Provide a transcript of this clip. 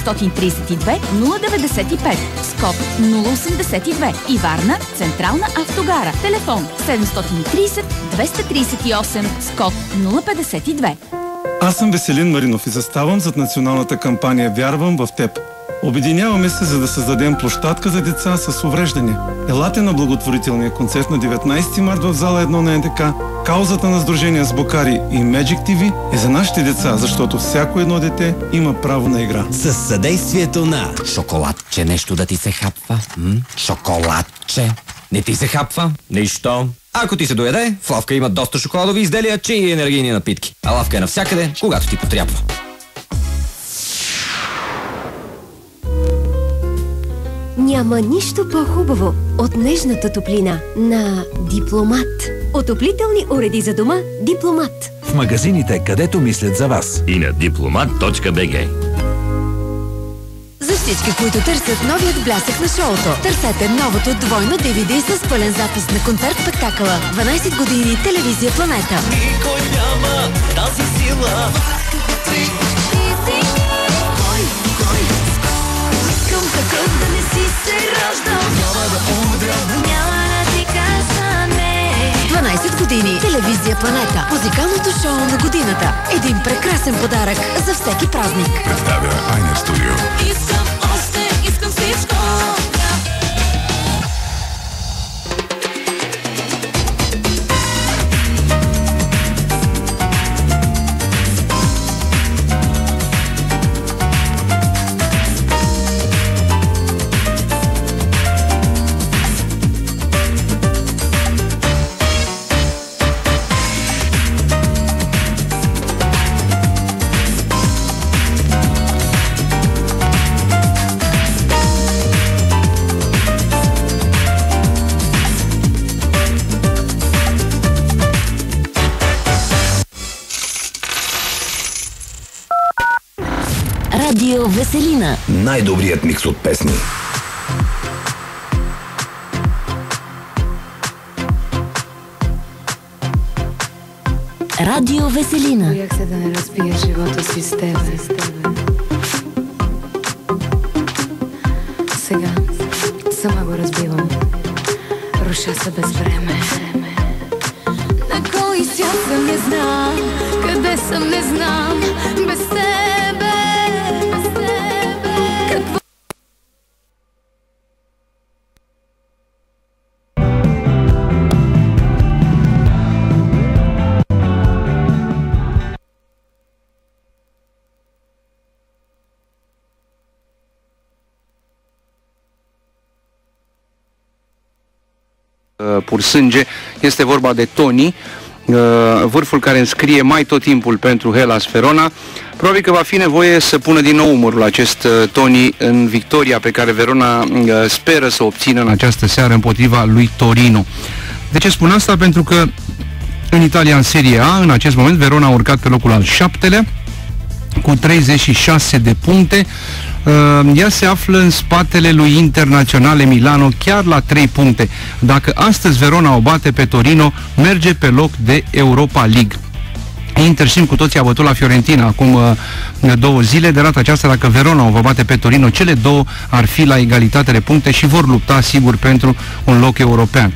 732 095, Скоп 082 и Варна Централна автогара. Телефон 730 238, Скоп 052. Аз съм Веселин Маринов и заставам зад националната кампания "Вярвам в теб". Обединяваме се, за да създадем площадка за деца с увреждания. Елате на благотворителния концерт на 19 март в зала 1 на НДК. Каузата на Сдружение Сбокари и Magic TV е за нашите деца, защото всяко едно дете има право на игра. С съдействието на шоколадче, нещо да ти се хапва. Шоколадче. Не ти се хапва? Нищо. Ако ти се дояде, в Лавка има доста шоколадови изделия, че и енергийни напитки. А Лавка е навсякъде, когато ти потрябва. Няма нищо по-хубаво от нежната топлина на Дипломат. Отоплителни уреди за дома Дипломат. В магазините, където мислят за вас. И на diplomat.bg. За всички, които търсят новият блясък на шоуто, търсете новото двойно DVD с пълен запис на концерт-спектакъла 12 години телевизия Планета. Никой няма тази сила. Искам такъв да не си се раждал. Няма да умря. Няма да ти кажа не. 12 години телевизия Планета. Музикалното шоу на годината. Един прекрасен подарък за всеки празник. Представя Айнер Студио. Искам още, искам всичко. Радио Веселина. Най-добрият микс от песни. Радио Веселина. Боях се да не разбия живота си с тебе. Сега сама го разбивам. Руша се без време. На кой свят съм не знам, къде съм не знам, без тебе, без тебе. Какво? Pur sânge, este vorba de Toni, vârful care înscrie mai tot timpul pentru Hellas Verona. Probabil că va fi nevoie să pună din nou umărul acest Toni în victoria pe care Verona speră să o obțină în această seară împotriva lui Torino. De ce spun asta? Pentru că în Italia, în Serie A, în acest moment, Verona a urcat pe locul al 7-lea cu 36 de puncte. Ea se află în spatele lui Internazionale Milano, chiar la 3 puncte. Dacă astăzi Verona o bate pe Torino, merge pe loc de Europa League. Inter, știm cu toții, a bătut la Fiorentina acum 2 zile. De data aceasta, dacă Verona o va bate pe Torino, cele două ar fi la egalitate de puncte și vor lupta sigur pentru un loc european.